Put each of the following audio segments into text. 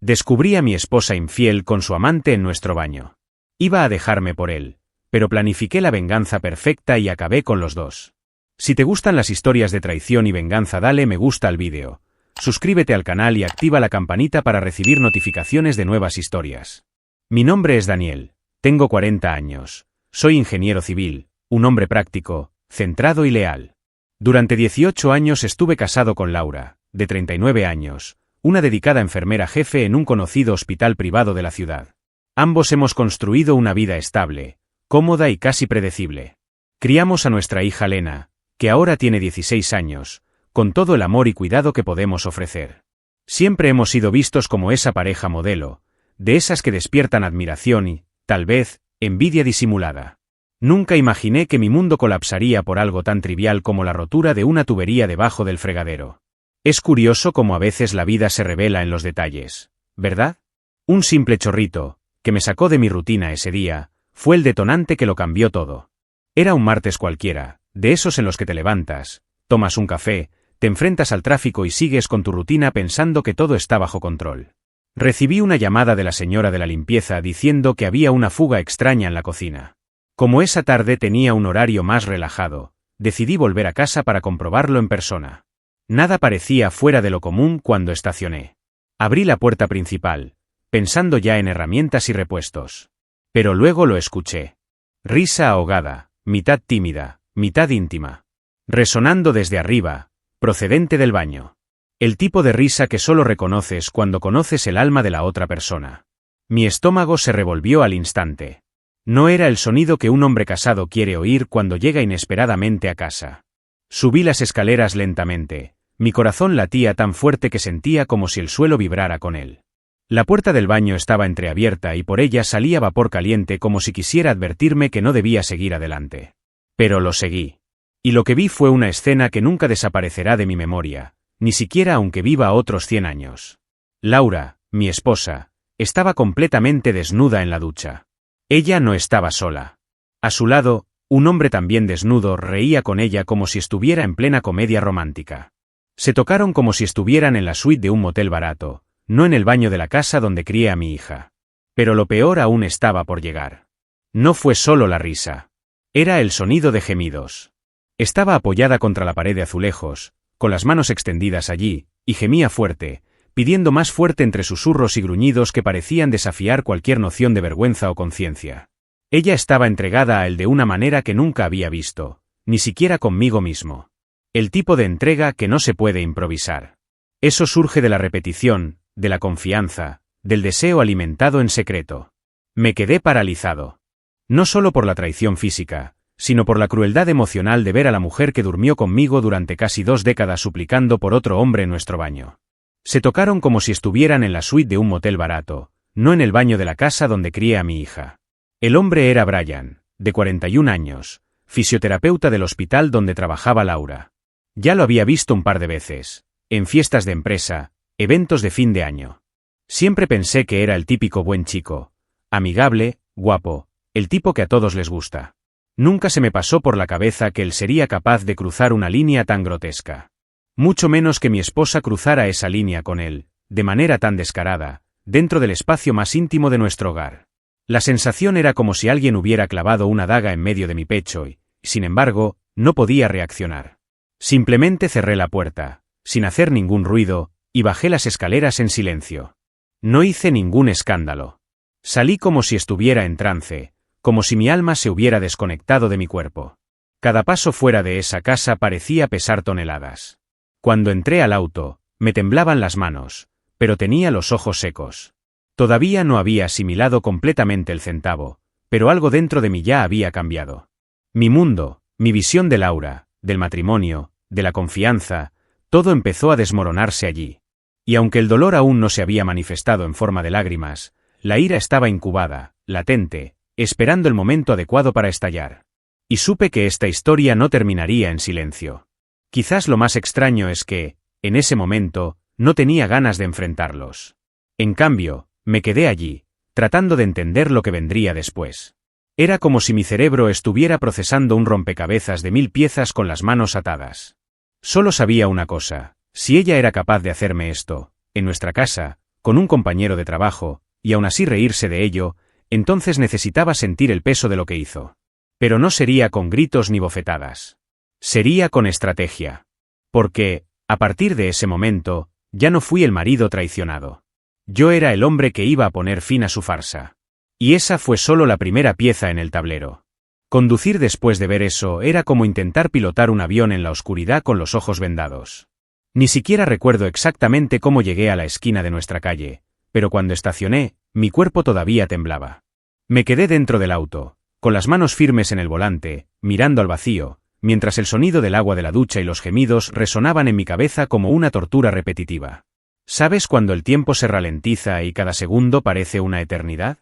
Descubrí a mi esposa infiel con su amante en nuestro baño. Iba a dejarme por él, pero planifiqué la venganza perfecta y acabé con los dos. Si te gustan las historias de traición y venganza, dale me gusta al vídeo, suscríbete al canal y activa la campanita para recibir notificaciones de nuevas historias. Mi nombre es Daniel, tengo 40 años, soy ingeniero civil, un hombre práctico, centrado y leal. Durante 18 años estuve casado con Laura, de 39 años, una dedicada enfermera jefe en un conocido hospital privado de la ciudad. Ambos hemos construido una vida estable, cómoda y casi predecible. Criamos a nuestra hija Lena, que ahora tiene 16 años, con todo el amor y cuidado que podemos ofrecer. Siempre hemos sido vistos como esa pareja modelo, de esas que despiertan admiración y, tal vez, envidia disimulada. Nunca imaginé que mi mundo colapsaría por algo tan trivial como la rotura de una tubería debajo del fregadero. Es curioso cómo a veces la vida se revela en los detalles, ¿verdad? Un simple chorrito, que me sacó de mi rutina ese día, fue el detonante que lo cambió todo. Era un martes cualquiera, de esos en los que te levantas, tomas un café, te enfrentas al tráfico y sigues con tu rutina pensando que todo está bajo control. Recibí una llamada de la señora de la limpieza diciendo que había una fuga extraña en la cocina. Como esa tarde tenía un horario más relajado, decidí volver a casa para comprobarlo en persona. Nada parecía fuera de lo común cuando estacioné. Abrí la puerta principal, pensando ya en herramientas y repuestos. Pero luego lo escuché. Risa ahogada, mitad tímida, mitad íntima. Resonando desde arriba, procedente del baño. El tipo de risa que solo reconoces cuando conoces el alma de la otra persona. Mi estómago se revolvió al instante. No era el sonido que un hombre casado quiere oír cuando llega inesperadamente a casa. Subí las escaleras lentamente. Mi corazón latía tan fuerte que sentía como si el suelo vibrara con él. La puerta del baño estaba entreabierta y por ella salía vapor caliente como si quisiera advertirme que no debía seguir adelante. Pero lo seguí. Y lo que vi fue una escena que nunca desaparecerá de mi memoria, ni siquiera aunque viva otros 100 años. Laura, mi esposa, estaba completamente desnuda en la ducha. Ella no estaba sola. A su lado, un hombre también desnudo reía con ella como si estuviera en plena comedia romántica. Se tocaron como si estuvieran en la suite de un motel barato, no en el baño de la casa donde crié a mi hija. Pero lo peor aún estaba por llegar. No fue solo la risa. Era el sonido de gemidos. Estaba apoyada contra la pared de azulejos, con las manos extendidas allí, y gemía fuerte, pidiendo más fuerte entre susurros y gruñidos que parecían desafiar cualquier noción de vergüenza o conciencia. Ella estaba entregada a él de una manera que nunca había visto, ni siquiera conmigo mismo. El tipo de entrega que no se puede improvisar. Eso surge de la repetición, de la confianza, del deseo alimentado en secreto. Me quedé paralizado. No solo por la traición física, sino por la crueldad emocional de ver a la mujer que durmió conmigo durante casi 2 décadas suplicando por otro hombre en nuestro baño. Se tocaron como si estuvieran en la suite de un motel barato, no en el baño de la casa donde crié a mi hija. El hombre era Brian, de 41 años, fisioterapeuta del hospital donde trabajaba Laura. Ya lo había visto un par de veces, en fiestas de empresa, eventos de fin de año. Siempre pensé que era el típico buen chico, amigable, guapo, el tipo que a todos les gusta. Nunca se me pasó por la cabeza que él sería capaz de cruzar una línea tan grotesca. Mucho menos que mi esposa cruzara esa línea con él, de manera tan descarada, dentro del espacio más íntimo de nuestro hogar. La sensación era como si alguien hubiera clavado una daga en medio de mi pecho y, sin embargo, no podía reaccionar. Simplemente cerré la puerta, sin hacer ningún ruido, y bajé las escaleras en silencio. No hice ningún escándalo. Salí como si estuviera en trance, como si mi alma se hubiera desconectado de mi cuerpo. Cada paso fuera de esa casa parecía pesar toneladas. Cuando entré al auto, me temblaban las manos, pero tenía los ojos secos. Todavía no había asimilado completamente el centavo, pero algo dentro de mí ya había cambiado. Mi mundo, mi visión de Laura, del matrimonio, de la confianza, todo empezó a desmoronarse allí. Y aunque el dolor aún no se había manifestado en forma de lágrimas, la ira estaba incubada, latente, esperando el momento adecuado para estallar. Y supe que esta historia no terminaría en silencio. Quizás lo más extraño es que, en ese momento, no tenía ganas de enfrentarlos. En cambio, me quedé allí, tratando de entender lo que vendría después. Era como si mi cerebro estuviera procesando un rompecabezas de 1000 piezas con las manos atadas. Solo sabía una cosa: si ella era capaz de hacerme esto, en nuestra casa, con un compañero de trabajo, y aún así reírse de ello, entonces necesitaba sentir el peso de lo que hizo. Pero no sería con gritos ni bofetadas. Sería con estrategia. Porque, a partir de ese momento, ya no fui el marido traicionado. Yo era el hombre que iba a poner fin a su farsa. Y esa fue solo la primera pieza en el tablero. Conducir después de ver eso era como intentar pilotar un avión en la oscuridad con los ojos vendados. Ni siquiera recuerdo exactamente cómo llegué a la esquina de nuestra calle, pero cuando estacioné, mi cuerpo todavía temblaba. Me quedé dentro del auto, con las manos firmes en el volante, mirando al vacío, mientras el sonido del agua de la ducha y los gemidos resonaban en mi cabeza como una tortura repetitiva. ¿Sabes cuando el tiempo se ralentiza y cada segundo parece una eternidad?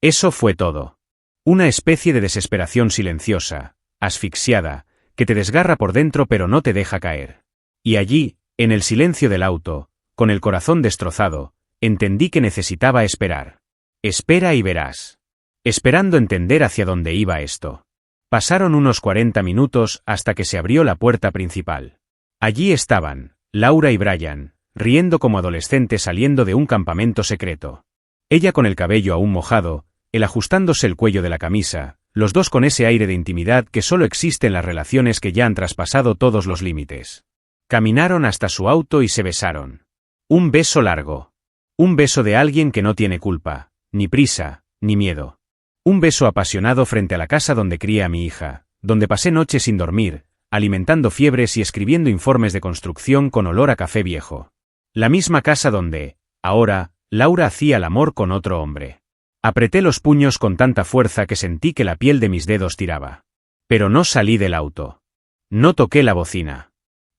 Eso fue todo. Una especie de desesperación silenciosa, asfixiada, que te desgarra por dentro pero no te deja caer. Y allí, en el silencio del auto, con el corazón destrozado, entendí que necesitaba esperar. Espera y verás. Esperando entender hacia dónde iba esto. Pasaron unos 40 minutos hasta que se abrió la puerta principal. Allí estaban, Laura y Brian, riendo como adolescentes saliendo de un campamento secreto. Ella con el cabello aún mojado, él ajustándose el cuello de la camisa, los dos con ese aire de intimidad que solo existe en las relaciones que ya han traspasado todos los límites. Caminaron hasta su auto y se besaron. Un beso largo. Un beso de alguien que no tiene culpa, ni prisa, ni miedo. Un beso apasionado frente a la casa donde crié a mi hija, donde pasé noches sin dormir, alimentando fiebres y escribiendo informes de construcción con olor a café viejo. La misma casa donde, ahora, Laura hacía el amor con otro hombre. Apreté los puños con tanta fuerza que sentí que la piel de mis dedos tiraba. Pero no salí del auto. No toqué la bocina.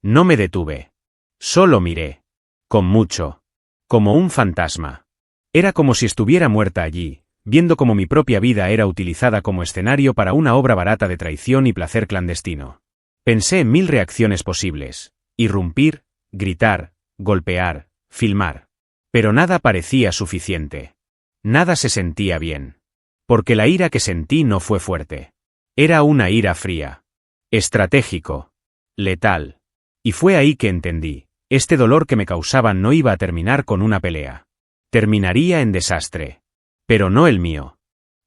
No me detuve. Solo miré. Con mucho. Como un fantasma. Era como si estuviera muerta allí, viendo cómo mi propia vida era utilizada como escenario para una obra barata de traición y placer clandestino. Pensé en 1000 reacciones posibles. Irrumpir, gritar, golpear, filmar. Pero nada parecía suficiente. Nada se sentía bien. Porque la ira que sentí no fue fuerte. Era una ira fría. Estratégico. Letal. Y fue ahí que entendí, este dolor que me causaban no iba a terminar con una pelea. Terminaría en desastre. Pero no el mío.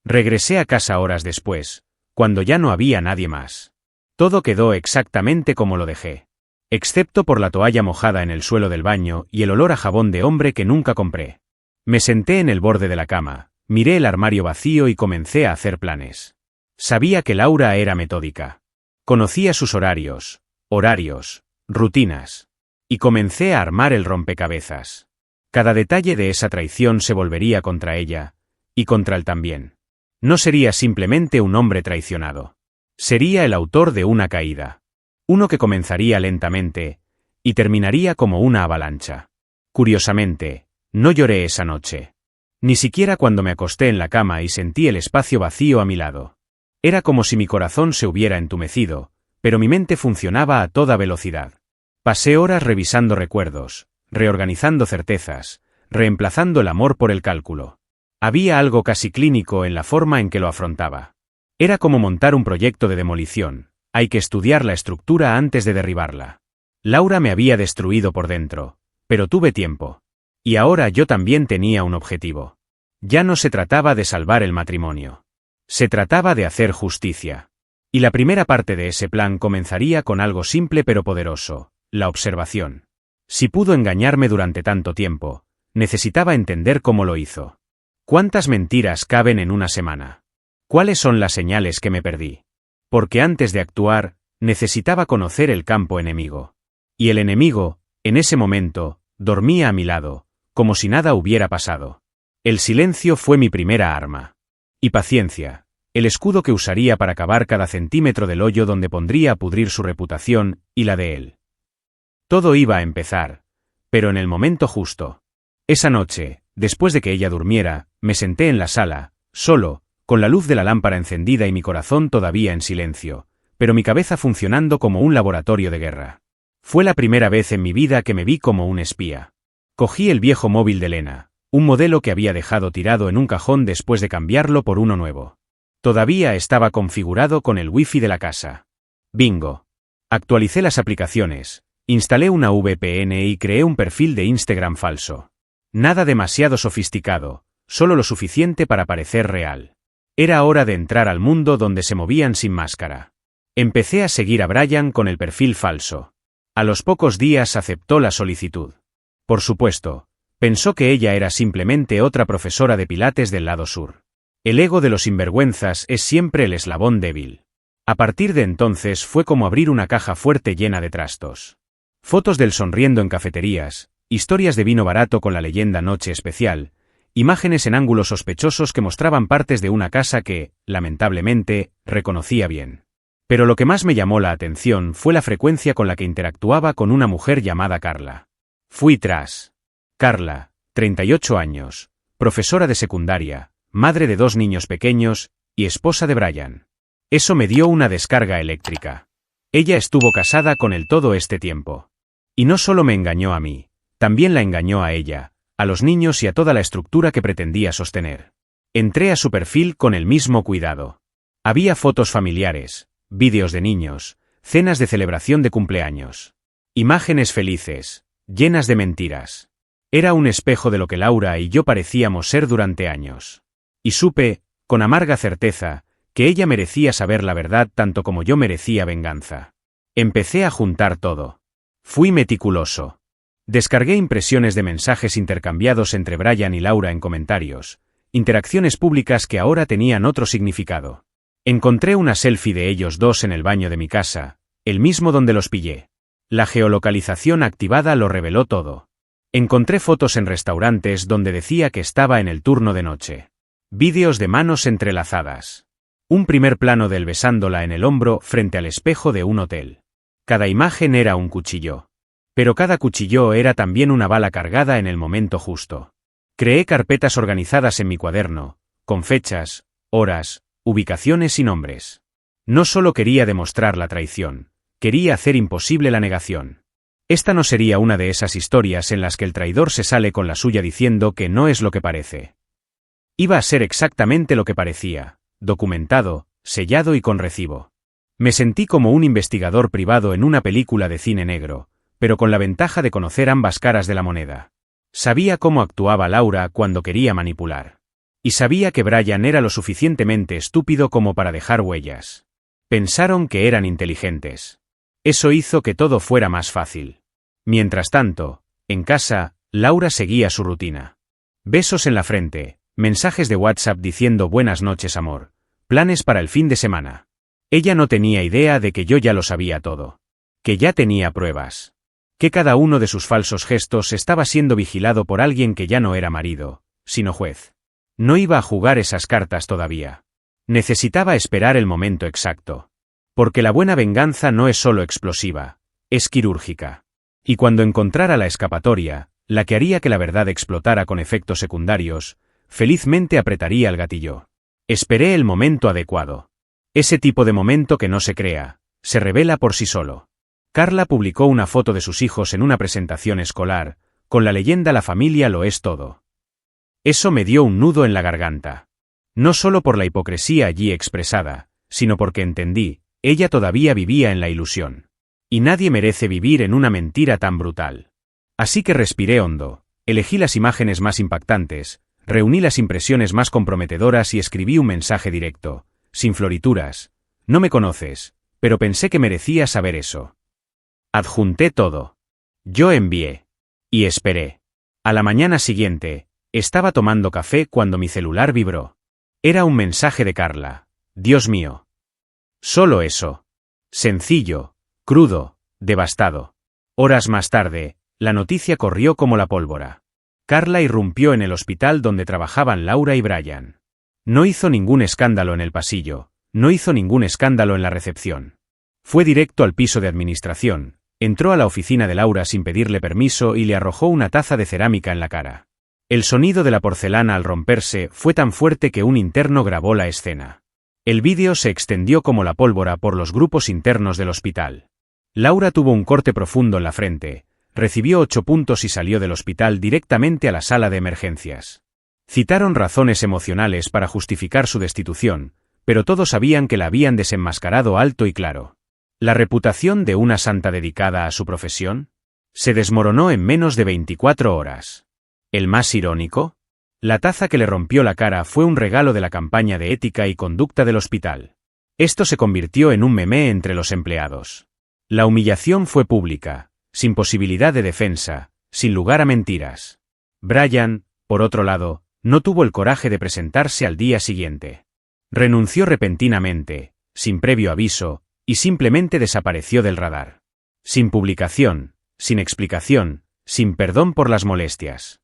Regresé a casa horas después, cuando ya no había nadie más. Todo quedó exactamente como lo dejé. Excepto por la toalla mojada en el suelo del baño y el olor a jabón de hombre que nunca compré. Me senté en el borde de la cama, miré el armario vacío y comencé a hacer planes. Sabía que Laura era metódica. Conocía sus horarios, rutinas. Y comencé a armar el rompecabezas. Cada detalle de esa traición se volvería contra ella, y contra él también. No sería simplemente un hombre traicionado. Sería el autor de una caída. Uno que comenzaría lentamente, y terminaría como una avalancha. Curiosamente, no lloré esa noche. Ni siquiera cuando me acosté en la cama y sentí el espacio vacío a mi lado. Era como si mi corazón se hubiera entumecido, pero mi mente funcionaba a toda velocidad. Pasé horas revisando recuerdos, reorganizando certezas, reemplazando el amor por el cálculo. Había algo casi clínico en la forma en que lo afrontaba. Era como montar un proyecto de demolición, hay que estudiar la estructura antes de derribarla. Laura me había destruido por dentro, pero tuve tiempo. Y ahora yo también tenía un objetivo. Ya no se trataba de salvar el matrimonio. Se trataba de hacer justicia. Y la primera parte de ese plan comenzaría con algo simple pero poderoso, la observación. Si pudo engañarme durante tanto tiempo, necesitaba entender cómo lo hizo. ¿Cuántas mentiras caben en una semana? ¿Cuáles son las señales que me perdí? Porque antes de actuar, necesitaba conocer el campo enemigo. Y el enemigo, en ese momento, dormía a mi lado, como si nada hubiera pasado. El silencio fue mi primera arma. Y paciencia, el escudo que usaría para cavar cada centímetro del hoyo donde pondría a pudrir su reputación, y la de él. Todo iba a empezar, pero en el momento justo. Esa noche, después de que ella durmiera, me senté en la sala, solo, con la luz de la lámpara encendida y mi corazón todavía en silencio, pero mi cabeza funcionando como un laboratorio de guerra. Fue la primera vez en mi vida que me vi como un espía. Cogí el viejo móvil de Lena, un modelo que había dejado tirado en un cajón después de cambiarlo por uno nuevo. Todavía estaba configurado con el wifi de la casa. Bingo. Actualicé las aplicaciones, instalé una VPN y creé un perfil de Instagram falso. Nada demasiado sofisticado, solo lo suficiente para parecer real. Era hora de entrar al mundo donde se movían sin máscara. Empecé a seguir a Brian con el perfil falso. A los pocos días aceptó la solicitud. Por supuesto, pensó que ella era simplemente otra profesora de pilates del lado sur. El ego de los sinvergüenzas es siempre el eslabón débil. A partir de entonces fue como abrir una caja fuerte llena de trastos. Fotos del sonriendo en cafeterías, historias de vino barato con la leyenda Noche Especial, imágenes en ángulos sospechosos que mostraban partes de una casa que, lamentablemente, reconocía bien. Pero lo que más me llamó la atención fue la frecuencia con la que interactuaba con una mujer llamada Carla. Fui tras Carla, 38 años, profesora de secundaria, madre de 2 niños pequeños, y esposa de Brian. Eso me dio una descarga eléctrica. Ella estuvo casada con él todo este tiempo. Y no solo me engañó a mí, también la engañó a ella, a los niños y a toda la estructura que pretendía sostener. Entré a su perfil con el mismo cuidado. Había fotos familiares, vídeos de niños, cenas de celebración de cumpleaños. Imágenes felices, llenas de mentiras. Era un espejo de lo que Laura y yo parecíamos ser durante años. Y supe, con amarga certeza, que ella merecía saber la verdad tanto como yo merecía venganza. Empecé a juntar todo. Fui meticuloso. Descargué impresiones de mensajes intercambiados entre Brian y Laura en comentarios, interacciones públicas que ahora tenían otro significado. Encontré una selfie de ellos dos en el baño de mi casa, el mismo donde los pillé. La geolocalización activada lo reveló todo. Encontré fotos en restaurantes donde decía que estaba en el turno de noche. Vídeos de manos entrelazadas. Un primer plano de él besándola en el hombro frente al espejo de un hotel. Cada imagen era un cuchillo. Pero cada cuchillo era también una bala cargada en el momento justo. Creé carpetas organizadas en mi cuaderno, con fechas, horas, ubicaciones y nombres. No solo quería demostrar la traición, quería hacer imposible la negación. Esta no sería una de esas historias en las que el traidor se sale con la suya diciendo que no es lo que parece. Iba a ser exactamente lo que parecía, documentado, sellado y con recibo. Me sentí como un investigador privado en una película de cine negro, pero con la ventaja de conocer ambas caras de la moneda. Sabía cómo actuaba Laura cuando quería manipular. Y sabía que Brian era lo suficientemente estúpido como para dejar huellas. Pensaron que eran inteligentes. Eso hizo que todo fuera más fácil. Mientras tanto, en casa, Laura seguía su rutina. Besos en la frente, mensajes de WhatsApp diciendo buenas noches amor, planes para el fin de semana. Ella no tenía idea de que yo ya lo sabía todo. Que ya tenía pruebas. Que cada uno de sus falsos gestos estaba siendo vigilado por alguien que ya no era marido, sino juez. No iba a jugar esas cartas todavía. Necesitaba esperar el momento exacto. Porque la buena venganza no es solo explosiva, es quirúrgica. Y cuando encontrara la escapatoria, la que haría que la verdad explotara con efectos secundarios, felizmente apretaría el gatillo. Esperé el momento adecuado. Ese tipo de momento que no se crea, se revela por sí solo. Carla publicó una foto de sus hijos en una presentación escolar, con la leyenda La familia lo es todo. Eso me dio un nudo en la garganta. No solo por la hipocresía allí expresada, sino porque entendí, ella todavía vivía en la ilusión. Y nadie merece vivir en una mentira tan brutal. Así que respiré hondo, elegí las imágenes más impactantes, reuní las impresiones más comprometedoras y escribí un mensaje directo, sin florituras. No me conoces, pero pensé que merecía saber eso. Adjunté todo. Yo envié. Y esperé. A la mañana siguiente, estaba tomando café cuando mi celular vibró. Era un mensaje de Carla. Dios mío. Solo eso. Sencillo, crudo, devastado. Horas más tarde, la noticia corrió como la pólvora. Carla irrumpió en el hospital donde trabajaban Laura y Brian. No hizo ningún escándalo en el pasillo, no hizo ningún escándalo en la recepción. Fue directo al piso de administración, entró a la oficina de Laura sin pedirle permiso y le arrojó una taza de cerámica en la cara. El sonido de la porcelana al romperse fue tan fuerte que un interno grabó la escena. El vídeo se extendió como la pólvora por los grupos internos del hospital. Laura tuvo un corte profundo en la frente, recibió 8 puntos y salió del hospital directamente a la sala de emergencias. Citaron razones emocionales para justificar su destitución, pero todos sabían que la habían desenmascarado alto y claro. ¿La reputación de una santa dedicada a su profesión? Se desmoronó en menos de 24 horas. ¿El más irónico? La taza que le rompió la cara fue un regalo de la campaña de ética y conducta del hospital. Esto se convirtió en un meme entre los empleados. La humillación fue pública, sin posibilidad de defensa, sin lugar a mentiras. Brian, por otro lado, no tuvo el coraje de presentarse al día siguiente. Renunció repentinamente, sin previo aviso, y simplemente desapareció del radar. Sin publicación, sin explicación, sin perdón por las molestias.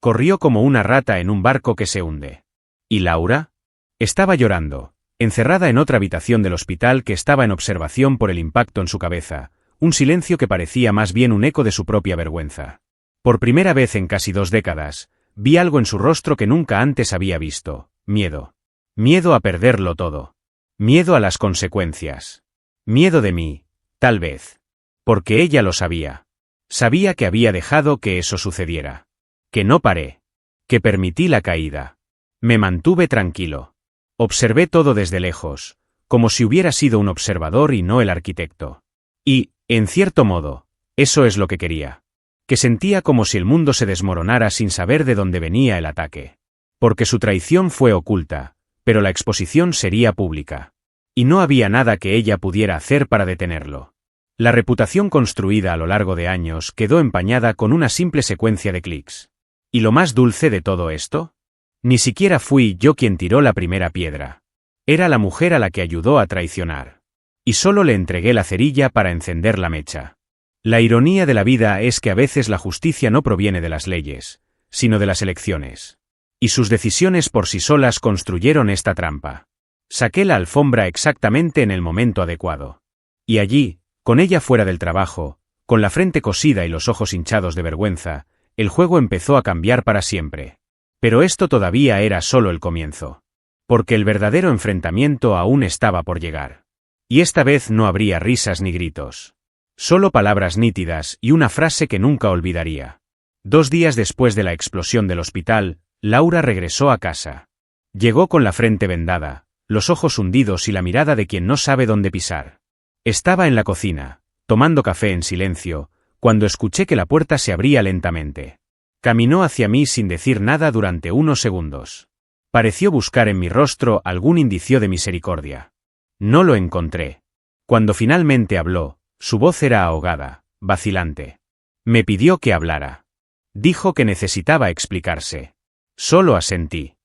Corrió como una rata en un barco que se hunde. ¿Y Laura? Estaba llorando, encerrada en otra habitación del hospital que estaba en observación por el impacto en su cabeza, un silencio que parecía más bien un eco de su propia vergüenza. Por primera vez en casi 2 décadas, vi algo en su rostro que nunca antes había visto: miedo. Miedo a perderlo todo. Miedo a las consecuencias. Miedo de mí, tal vez. Porque ella lo sabía. Sabía que había dejado que eso sucediera. Que no paré. Que permití la caída. Me mantuve tranquilo. Observé todo desde lejos, como si hubiera sido un observador y no el arquitecto. Y, en cierto modo, eso es lo que quería. Que sentía como si el mundo se desmoronara sin saber de dónde venía el ataque. Porque su traición fue oculta, pero la exposición sería pública. Y no había nada que ella pudiera hacer para detenerlo. La reputación construida a lo largo de años quedó empañada con una simple secuencia de clics. ¿Y lo más dulce de todo esto? Ni siquiera fui yo quien tiró la primera piedra. Era la mujer a la que ayudó a traicionar. Y solo le entregué la cerilla para encender la mecha. La ironía de la vida es que a veces la justicia no proviene de las leyes, sino de las elecciones. Y sus decisiones por sí solas construyeron esta trampa. Saqué la alfombra exactamente en el momento adecuado. Y allí, con ella fuera del trabajo, con la frente cosida y los ojos hinchados de vergüenza, el juego empezó a cambiar para siempre. Pero esto todavía era solo el comienzo. Porque el verdadero enfrentamiento aún estaba por llegar. Y esta vez no habría risas ni gritos. Solo palabras nítidas y una frase que nunca olvidaría. 2 días después de la explosión del hospital, Laura regresó a casa. Llegó con la frente vendada, los ojos hundidos y la mirada de quien no sabe dónde pisar. Estaba en la cocina, tomando café en silencio, cuando escuché que la puerta se abría lentamente. Caminó hacia mí sin decir nada durante unos segundos. Pareció buscar en mi rostro algún indicio de misericordia. No lo encontré. Cuando finalmente habló, su voz era ahogada, vacilante. Me pidió que hablara. Dijo que necesitaba explicarse. Solo asentí.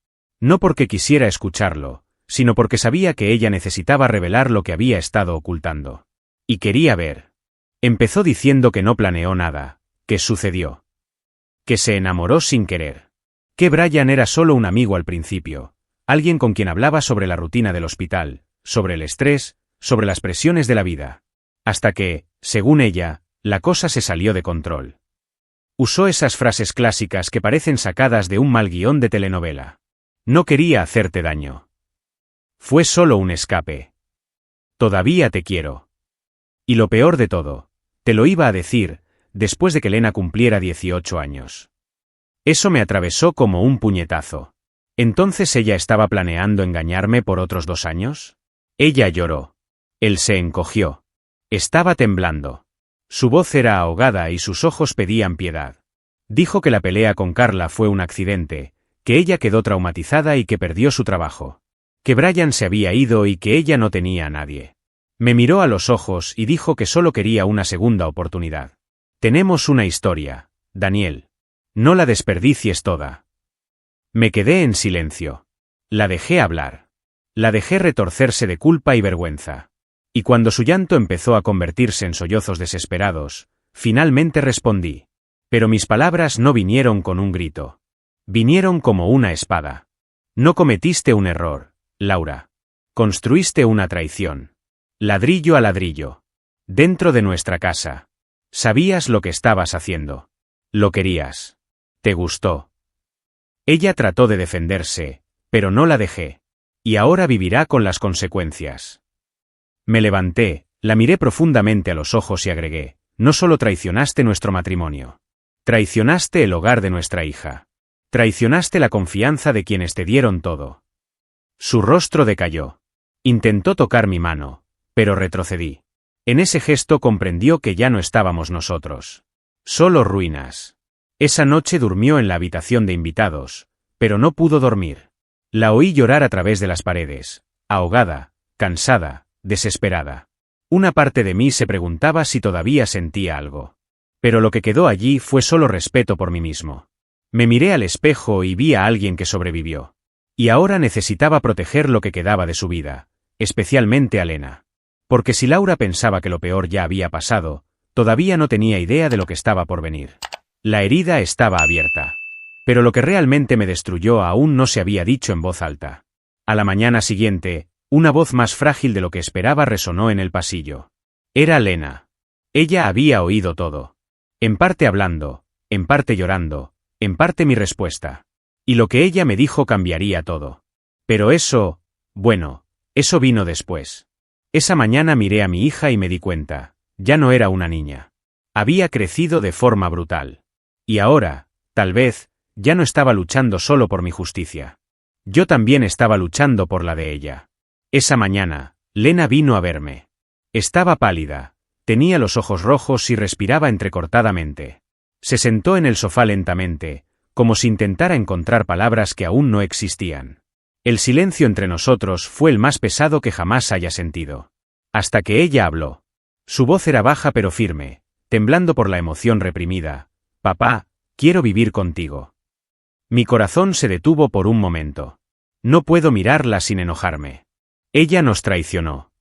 No porque quisiera escucharlo, sino porque sabía que ella necesitaba revelar lo que había estado ocultando. Y quería ver. Empezó diciendo que no planeó nada, que sucedió. Que se enamoró sin querer. Que Brian era solo un amigo al principio, alguien con quien hablaba sobre la rutina del hospital, sobre el estrés, sobre las presiones de la vida. Hasta que, según ella, la cosa se salió de control. Usó esas frases clásicas que parecen sacadas de un mal guión de telenovela. No quería hacerte daño. Fue solo un escape. Todavía te quiero. Y lo peor de todo, te lo iba a decir, después de que Lena cumpliera 18 años. Eso me atravesó como un puñetazo. ¿Entonces ella estaba planeando engañarme por otros 2 años? Ella lloró. Él se encogió. Estaba temblando. Su voz era ahogada y sus ojos pedían piedad. Dijo que la pelea con Carla fue un accidente, que ella quedó traumatizada y que perdió su trabajo. Que Brian se había ido y que ella no tenía a nadie. Me miró a los ojos y dijo que solo quería una segunda oportunidad. Tenemos una historia, Daniel. No la desperdicies toda. Me quedé en silencio. La dejé hablar. La dejé retorcerse de culpa y vergüenza. Y cuando su llanto empezó a convertirse en sollozos desesperados, finalmente respondí. Pero mis palabras no vinieron con un grito. Vinieron como una espada. No cometiste un error, Laura. Construiste una traición. Ladrillo a ladrillo. Dentro de nuestra casa. Sabías lo que estabas haciendo. Lo querías. Te gustó. Ella trató de defenderse, pero no la dejé. Y ahora vivirá con las consecuencias. Me levanté, la miré profundamente a los ojos y agregué, no solo traicionaste nuestro matrimonio. Traicionaste el hogar de nuestra hija. Traicionaste la confianza de quienes te dieron todo. Su rostro decayó. Intentó tocar mi mano, pero retrocedí. En ese gesto comprendió que ya no estábamos nosotros. Solo ruinas. Esa noche durmió en la habitación de invitados, pero no pudo dormir. La oí llorar a través de las paredes, ahogada, cansada, desesperada. Una parte de mí se preguntaba si todavía sentía algo. Pero lo que quedó allí fue solo respeto por mí mismo. Me miré al espejo y vi a alguien que sobrevivió. Y ahora necesitaba proteger lo que quedaba de su vida, especialmente a Lena. Porque si Laura pensaba que lo peor ya había pasado, todavía no tenía idea de lo que estaba por venir. La herida estaba abierta. Pero lo que realmente me destruyó aún no se había dicho en voz alta. A la mañana siguiente, una voz más frágil de lo que esperaba resonó en el pasillo. Era Lena. Ella había oído todo. En parte hablando, en parte llorando, en parte mi respuesta. Y lo que ella me dijo cambiaría todo. Pero eso, bueno, eso vino después. Esa mañana miré a mi hija y me di cuenta, ya no era una niña. Había crecido de forma brutal. Y ahora, tal vez, ya no estaba luchando solo por mi justicia. Yo también estaba luchando por la de ella. Esa mañana, Lena vino a verme. Estaba pálida, tenía los ojos rojos y respiraba entrecortadamente. Se sentó en el sofá lentamente, como si intentara encontrar palabras que aún no existían. El silencio entre nosotros fue el más pesado que jamás haya sentido. Hasta que ella habló. Su voz era baja pero firme, temblando por la emoción reprimida. Papá, quiero vivir contigo. Mi corazón se detuvo por un momento. No puedo mirarla sin enojarme. Ella nos traicionó.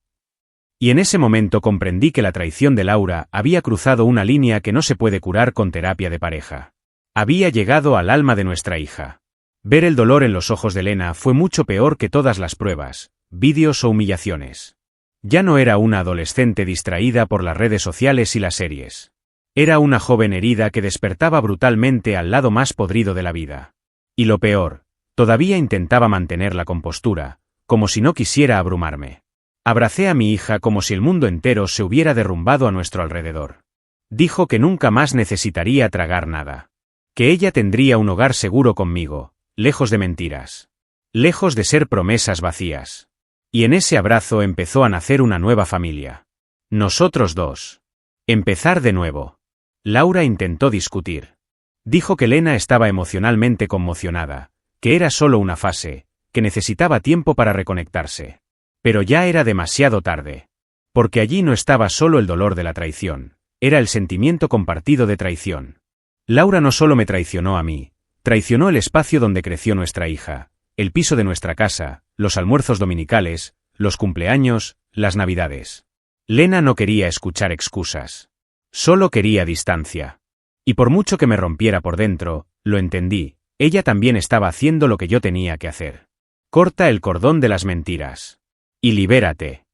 Y en ese momento comprendí que la traición de Laura había cruzado una línea que no se puede curar con terapia de pareja. Había llegado al alma de nuestra hija. Ver el dolor en los ojos de Lena fue mucho peor que todas las pruebas, vídeos o humillaciones. Ya no era una adolescente distraída por las redes sociales y las series. Era una joven herida que despertaba brutalmente al lado más podrido de la vida. Y lo peor, todavía intentaba mantener la compostura, como si no quisiera abrumarme. Abracé a mi hija como si el mundo entero se hubiera derrumbado a nuestro alrededor. Dijo que nunca más necesitaría tragar nada. Que ella tendría un hogar seguro conmigo, lejos de mentiras. Lejos de ser promesas vacías. Y en ese abrazo empezó a nacer una nueva familia. Nosotros dos. Empezar de nuevo. Laura intentó discutir. Dijo que Lena estaba emocionalmente conmocionada, que era solo una fase, que necesitaba tiempo para reconectarse. Pero ya era demasiado tarde. Porque allí no estaba solo el dolor de la traición, era el sentimiento compartido de traición. Laura no solo me traicionó a mí, traicionó el espacio donde creció nuestra hija, el piso de nuestra casa, los almuerzos dominicales, los cumpleaños, las navidades. Lena no quería escuchar excusas. Solo quería distancia. Y por mucho que me rompiera por dentro, lo entendí, ella también estaba haciendo lo que yo tenía que hacer. Corta el cordón de las mentiras. Y libérate.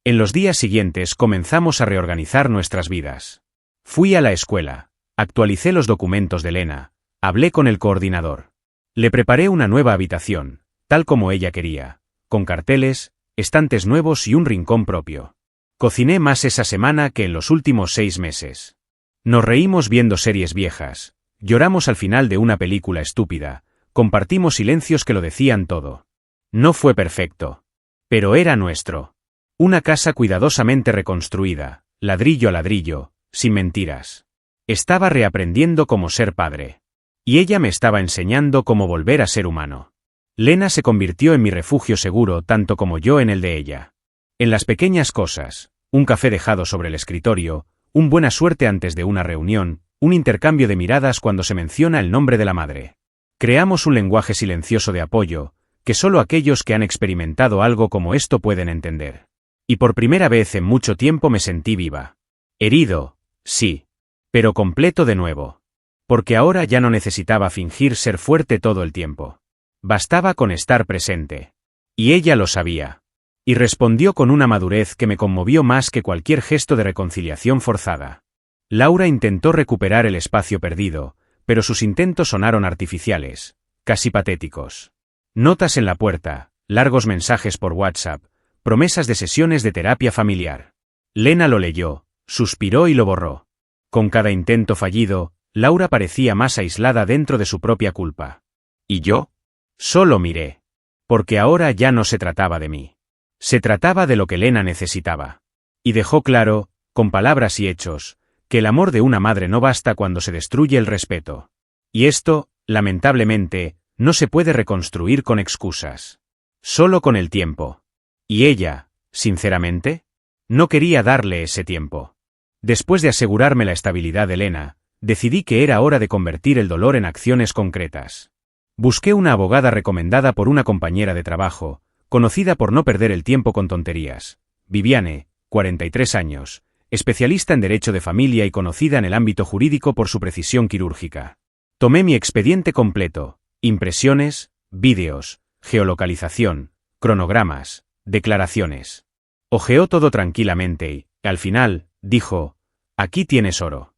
En los días siguientes comenzamos a reorganizar nuestras vidas. Fui a la escuela, actualicé los documentos de Lena, hablé con el coordinador. Le preparé una nueva habitación, tal como ella quería, con carteles, estantes nuevos y un rincón propio. Cociné más esa semana que en los últimos 6 meses. Nos reímos viendo series viejas, lloramos al final de una película estúpida, compartimos silencios que lo decían todo. No fue perfecto. Pero era nuestro. Una casa cuidadosamente reconstruida, ladrillo a ladrillo, sin mentiras. Estaba reaprendiendo cómo ser padre. Y ella me estaba enseñando cómo volver a ser humano. Lena se convirtió en mi refugio seguro tanto como yo en el de ella. En las pequeñas cosas, un café dejado sobre el escritorio, un buena suerte antes de una reunión, un intercambio de miradas cuando se menciona el nombre de la madre. Creamos un lenguaje silencioso de apoyo, que solo aquellos que han experimentado algo como esto pueden entender. Y por primera vez en mucho tiempo me sentí viva. Herido, sí. Pero completo de nuevo. Porque ahora ya no necesitaba fingir ser fuerte todo el tiempo. Bastaba con estar presente. Y ella lo sabía. Y respondió con una madurez que me conmovió más que cualquier gesto de reconciliación forzada. Laura intentó recuperar el espacio perdido, pero sus intentos sonaron artificiales, casi patéticos. Notas en la puerta, largos mensajes por WhatsApp, promesas de sesiones de terapia familiar. Lena lo leyó, suspiró y lo borró. Con cada intento fallido, Laura parecía más aislada dentro de su propia culpa. ¿Y yo? Solo miré. Porque ahora ya no se trataba de mí. Se trataba de lo que Lena necesitaba. Y dejó claro, con palabras y hechos, que el amor de una madre no basta cuando se destruye el respeto. Y esto, lamentablemente, no se puede reconstruir con excusas. Solo con el tiempo. Y ella, sinceramente, no quería darle ese tiempo. Después de asegurarme la estabilidad de Lena, decidí que era hora de convertir el dolor en acciones concretas. Busqué una abogada recomendada por una compañera de trabajo, conocida por no perder el tiempo con tonterías. Viviane, 43 años, especialista en derecho de familia y conocida en el ámbito jurídico por su precisión quirúrgica. Tomé mi expediente completo, impresiones, vídeos, geolocalización, cronogramas, declaraciones. Hojeó todo tranquilamente y, al final, dijo: «Aquí tienes oro».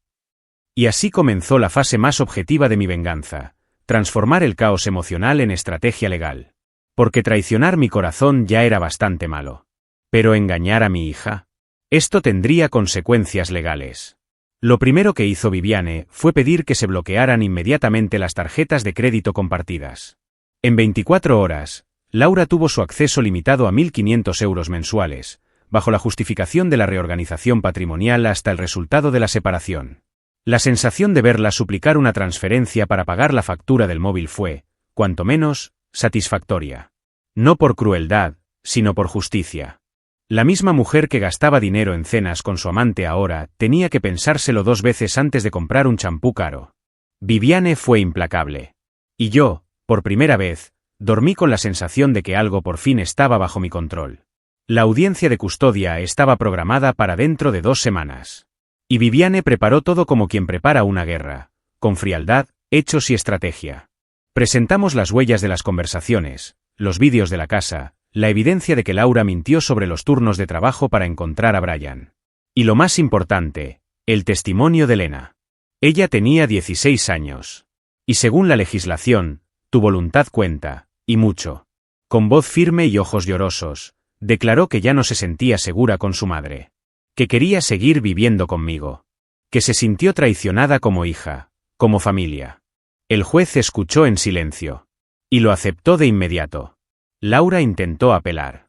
Y así comenzó la fase más objetiva de mi venganza, transformar el caos emocional en estrategia legal. Porque traicionar mi corazón ya era bastante malo. Pero engañar a mi hija, esto tendría consecuencias legales. Lo primero que hizo Viviane fue pedir que se bloquearan inmediatamente las tarjetas de crédito compartidas. En 24 horas, Laura tuvo su acceso limitado a 1.500 euros mensuales, bajo la justificación de la reorganización patrimonial hasta el resultado de la separación. La sensación de verla suplicar una transferencia para pagar la factura del móvil fue, cuanto menos, satisfactoria. No por crueldad, sino por justicia. La misma mujer que gastaba dinero en cenas con su amante ahora tenía que pensárselo 2 veces antes de comprar un champú caro. Viviane fue implacable. Y yo, por primera vez, dormí con la sensación de que algo por fin estaba bajo mi control. La audiencia de custodia estaba programada para dentro de 2 semanas. Y Viviane preparó todo como quien prepara una guerra, con frialdad, hechos y estrategia. Presentamos las huellas de las conversaciones, los vídeos de la casa, la evidencia de que Laura mintió sobre los turnos de trabajo para encontrar a Brian. Y lo más importante, el testimonio de Lena. Ella tenía 16 años. Y según la legislación, tu voluntad cuenta, y mucho. Con voz firme y ojos llorosos, declaró que ya no se sentía segura con su madre. Que quería seguir viviendo conmigo. Que se sintió traicionada como hija, como familia. El juez escuchó en silencio. Y lo aceptó de inmediato. Laura intentó apelar.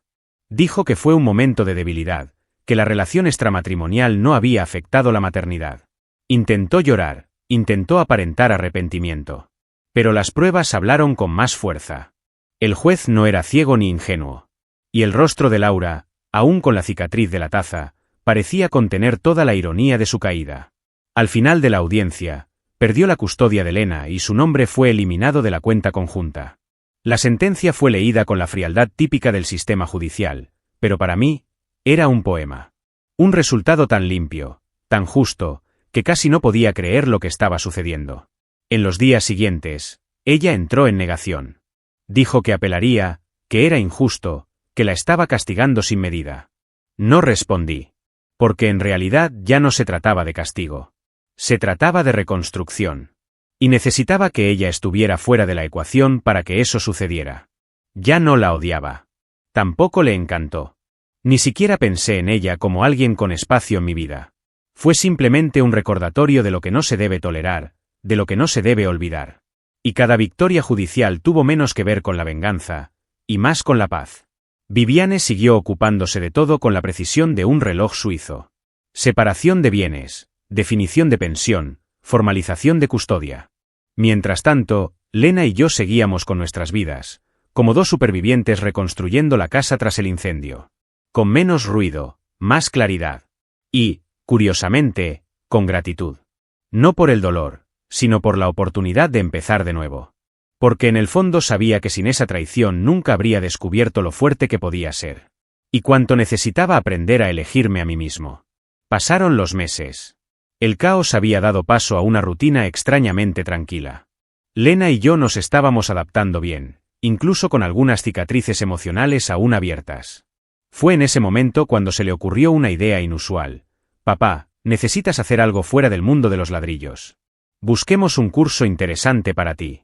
Dijo que fue un momento de debilidad, que la relación extramatrimonial no había afectado la maternidad. Intentó llorar, intentó aparentar arrepentimiento. Pero las pruebas hablaron con más fuerza. El juez no era ciego ni ingenuo. Y el rostro de Laura, aún con la cicatriz de la taza, parecía contener toda la ironía de su caída. Al final de la audiencia, perdió la custodia de Lena y su nombre fue eliminado de la cuenta conjunta. La sentencia fue leída con la frialdad típica del sistema judicial, pero para mí, era un poema. Un resultado tan limpio, tan justo, que casi no podía creer lo que estaba sucediendo. En los días siguientes, ella entró en negación. Dijo que apelaría, que era injusto, que la estaba castigando sin medida. No respondí. Porque en realidad ya no se trataba de castigo. Se trataba de reconstrucción. Y necesitaba que ella estuviera fuera de la ecuación para que eso sucediera. Ya no la odiaba. Tampoco le encantó. Ni siquiera pensé en ella como alguien con espacio en mi vida. Fue simplemente un recordatorio de lo que no se debe tolerar, de lo que no se debe olvidar. Y cada victoria judicial tuvo menos que ver con la venganza, y más con la paz. Viviane siguió ocupándose de todo con la precisión de un reloj suizo. Separación de bienes, definición de pensión, formalización de custodia. Mientras tanto, Lena y yo seguíamos con nuestras vidas, como 2 supervivientes reconstruyendo la casa tras el incendio. Con menos ruido, más claridad. Y, curiosamente, con gratitud. No por el dolor, sino por la oportunidad de empezar de nuevo. Porque en el fondo sabía que sin esa traición nunca habría descubierto lo fuerte que podía ser. Y cuánto necesitaba aprender a elegirme a mí mismo. Pasaron los meses. El caos había dado paso a una rutina extrañamente tranquila. Lena y yo nos estábamos adaptando bien, incluso con algunas cicatrices emocionales aún abiertas. Fue en ese momento cuando se le ocurrió una idea inusual. Papá, necesitas hacer algo fuera del mundo de los ladrillos. Busquemos un curso interesante para ti.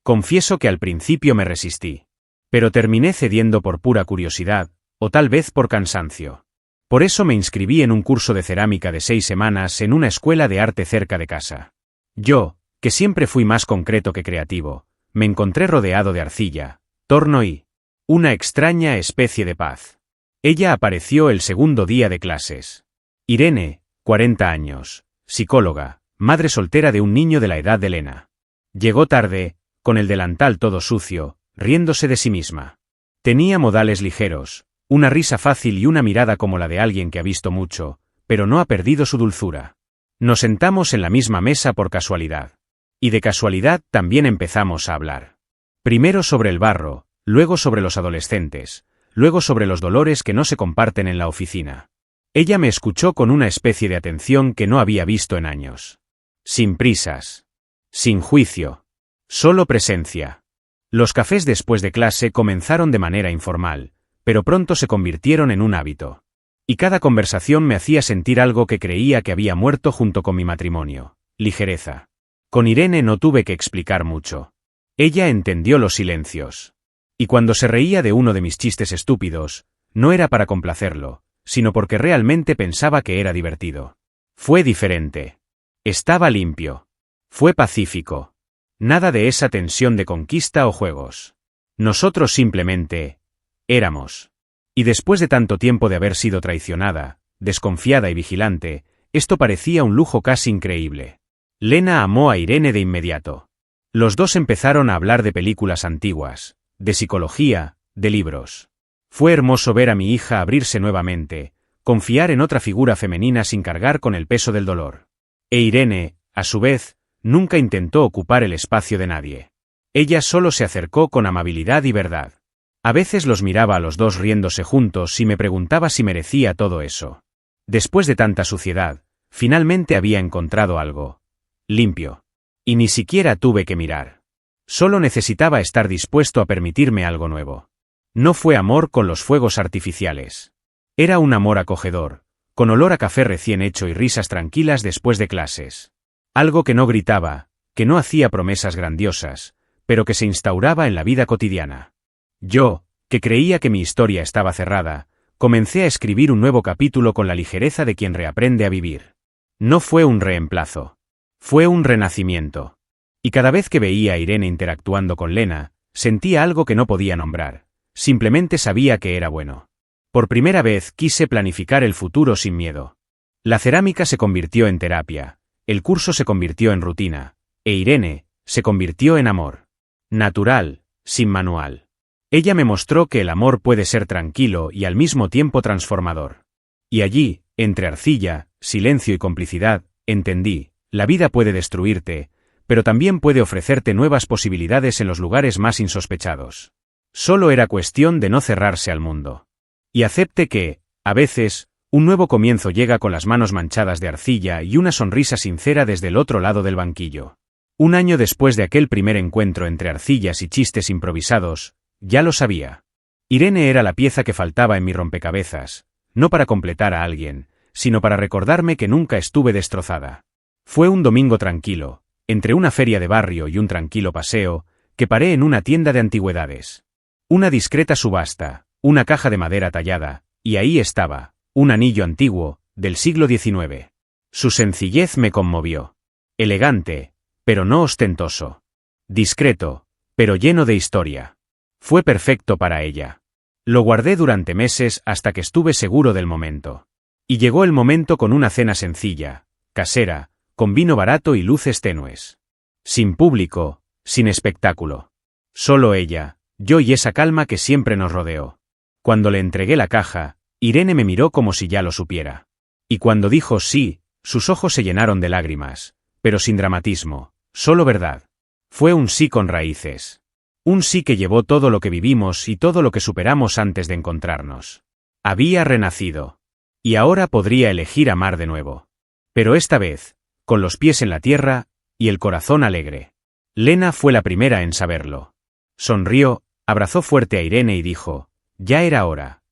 Confieso que al principio me resistí. Pero terminé cediendo por pura curiosidad, o tal vez por cansancio. Por eso me inscribí en un curso de cerámica de 6 semanas en una escuela de arte cerca de casa. Yo, que siempre fui más concreto que creativo, me encontré rodeado de arcilla, torno y una extraña especie de paz. Ella apareció el segundo día de clases. Irene, 40 años, psicóloga, madre soltera de un niño de la edad de Lena. Llegó tarde, con el delantal todo sucio, riéndose de sí misma. Tenía modales ligeros, una risa fácil y una mirada como la de alguien que ha visto mucho, pero no ha perdido su dulzura. Nos sentamos en la misma mesa por casualidad. Y de casualidad también empezamos a hablar. Primero sobre el barro, luego sobre los adolescentes, luego sobre los dolores que no se comparten en la oficina. Ella me escuchó con una especie de atención que no había visto en años. Sin prisas. Sin juicio. Solo presencia. Los cafés después de clase comenzaron de manera informal, pero pronto se convirtieron en un hábito. Y cada conversación me hacía sentir algo que creía que había muerto junto con mi matrimonio: ligereza. Con Irene no tuve que explicar mucho. Ella entendió los silencios. Y cuando se reía de uno de mis chistes estúpidos, no era para complacerlo, sino porque realmente pensaba que era divertido. Fue diferente. Estaba limpio. Fue pacífico. Nada de esa tensión de conquista o juegos. Nosotros simplemente éramos. Y después de tanto tiempo de haber sido traicionada, desconfiada y vigilante, esto parecía un lujo casi increíble. Lena amó a Irene de inmediato. Los dos empezaron a hablar de películas antiguas, de psicología, de libros. Fue hermoso ver a mi hija abrirse nuevamente, confiar en otra figura femenina sin cargar con el peso del dolor. E Irene, a su vez, nunca intentó ocupar el espacio de nadie. Ella solo se acercó con amabilidad y verdad. A veces los miraba a los dos riéndose juntos y me preguntaba si merecía todo eso. Después de tanta suciedad, finalmente había encontrado algo limpio. Y ni siquiera tuve que mirar. Solo necesitaba estar dispuesto a permitirme algo nuevo. No fue amor con los fuegos artificiales. Era un amor acogedor, con olor a café recién hecho y risas tranquilas después de clases. Algo que no gritaba, que no hacía promesas grandiosas, pero que se instauraba en la vida cotidiana. Yo, que creía que mi historia estaba cerrada, comencé a escribir un nuevo capítulo con la ligereza de quien reaprende a vivir. No fue un reemplazo. Fue un renacimiento. Y cada vez que veía a Irene interactuando con Lena, sentía algo que no podía nombrar. Simplemente sabía que era bueno. Por primera vez quise planificar el futuro sin miedo. La cerámica se convirtió en terapia, el curso se convirtió en rutina, e Irene se convirtió en amor. Natural, sin manual. Ella me mostró que el amor puede ser tranquilo y al mismo tiempo transformador. Y allí, entre arcilla, silencio y complicidad, entendí: la vida puede destruirte, pero también puede ofrecerte nuevas posibilidades en los lugares más insospechados. Solo era cuestión de no cerrarse al mundo. Y acepte que, a veces, un nuevo comienzo llega con las manos manchadas de arcilla y una sonrisa sincera desde el otro lado del banquillo. Un año después de aquel primer encuentro entre arcillas y chistes improvisados, ya lo sabía. Irene era la pieza que faltaba en mi rompecabezas, no para completar a alguien, sino para recordarme que nunca estuve destrozada. Fue un domingo tranquilo, entre una feria de barrio y un tranquilo paseo, que paré en una tienda de antigüedades. Una discreta subasta, una caja de madera tallada, y ahí estaba, un anillo antiguo, del siglo XIX. Su sencillez me conmovió. Elegante, pero no ostentoso. Discreto, pero lleno de historia. Fue perfecto para ella. Lo guardé durante meses hasta que estuve seguro del momento. Y llegó el momento con una cena sencilla, casera, con vino barato y luces tenues. Sin público, sin espectáculo. Solo ella, yo y esa calma que siempre nos rodeó. Cuando le entregué la caja, Irene me miró como si ya lo supiera. Y cuando dijo sí, sus ojos se llenaron de lágrimas, pero sin dramatismo, solo verdad. Fue un sí con raíces. Un sí que llevó todo lo que vivimos y todo lo que superamos antes de encontrarnos. Había renacido. Y ahora podría elegir amar de nuevo. Pero esta vez, con los pies en la tierra, y el corazón alegre. Lena fue la primera en saberlo. Sonrió, abrazó fuerte a Irene y dijo: ya era hora,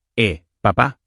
papá.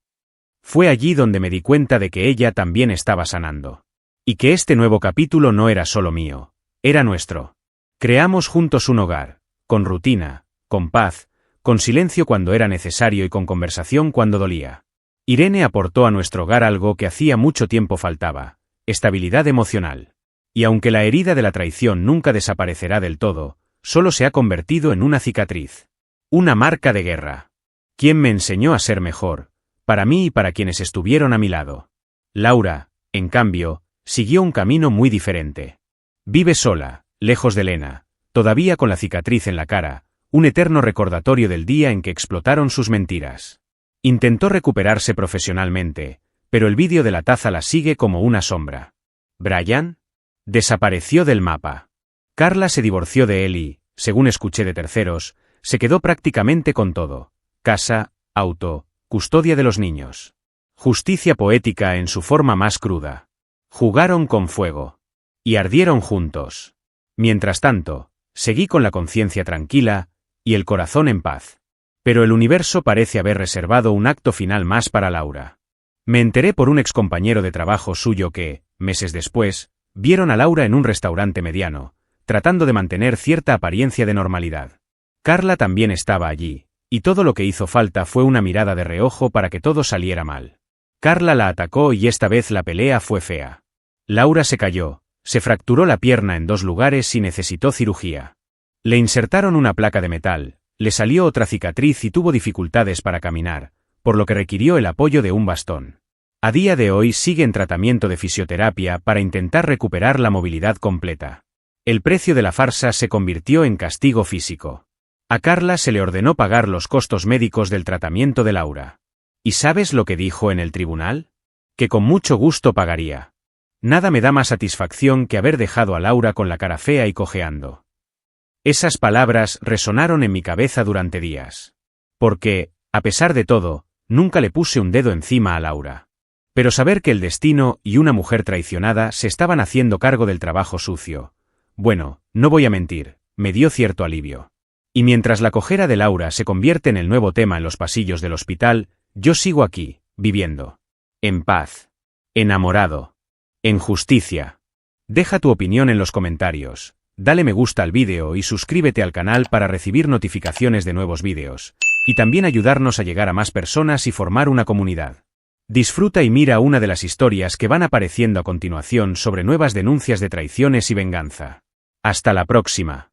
Fue allí donde me di cuenta de que ella también estaba sanando. Y que este nuevo capítulo no era solo mío, era nuestro. Creamos juntos un hogar, con rutina, con paz, con silencio cuando era necesario y con conversación cuando dolía. Irene aportó a nuestro hogar algo que hacía mucho tiempo faltaba: estabilidad emocional. Y aunque la herida de la traición nunca desaparecerá del todo, solo se ha convertido en una cicatriz. Una marca de guerra. ¿Quién me enseñó a ser mejor? Para mí y para quienes estuvieron a mi lado. Laura, en cambio, siguió un camino muy diferente. Vive sola, lejos de Lena, todavía con la cicatriz en la cara, un eterno recordatorio del día en que explotaron sus mentiras. Intentó recuperarse profesionalmente, pero el vídeo de la taza la sigue como una sombra. ¿Brian? Desapareció del mapa. Carla se divorció de él y, según escuché de terceros, se quedó prácticamente con todo: casa, auto, custodia de los niños. Justicia poética en su forma más cruda. Jugaron con fuego. Y ardieron juntos. Mientras tanto, seguí con la conciencia tranquila y el corazón en paz. Pero el universo parece haber reservado un acto final más para Laura. Me enteré por un excompañero de trabajo suyo que, meses después, vieron a Laura en un restaurante mediano, tratando de mantener cierta apariencia de normalidad. Carla también estaba allí, y todo lo que hizo falta fue una mirada de reojo para que todo saliera mal. Carla la atacó y esta vez la pelea fue fea. Laura se cayó, se fracturó la pierna en 2 lugares y necesitó cirugía. Le insertaron una placa de metal, le salió otra cicatriz y tuvo dificultades para caminar, por lo que requirió el apoyo de un bastón. A día de hoy sigue en tratamiento de fisioterapia para intentar recuperar la movilidad completa. El precio de la farsa se convirtió en castigo físico. A Carla se le ordenó pagar los costos médicos del tratamiento de Laura. ¿Y sabes lo que dijo en el tribunal? Que con mucho gusto pagaría. Nada me da más satisfacción que haber dejado a Laura con la cara fea y cojeando. Esas palabras resonaron en mi cabeza durante días. Porque, a pesar de todo, nunca le puse un dedo encima a Laura. Pero saber que el destino y una mujer traicionada se estaban haciendo cargo del trabajo sucio, bueno, no voy a mentir, me dio cierto alivio. Y mientras la cojera de Laura se convierte en el nuevo tema en los pasillos del hospital, yo sigo aquí, viviendo. En paz. Enamorado. En justicia. Deja tu opinión en los comentarios, dale me gusta al vídeo y suscríbete al canal para recibir notificaciones de nuevos vídeos, y también ayudarnos a llegar a más personas y formar una comunidad. Disfruta y mira una de las historias que van apareciendo a continuación sobre nuevas denuncias de traiciones y venganza. Hasta la próxima.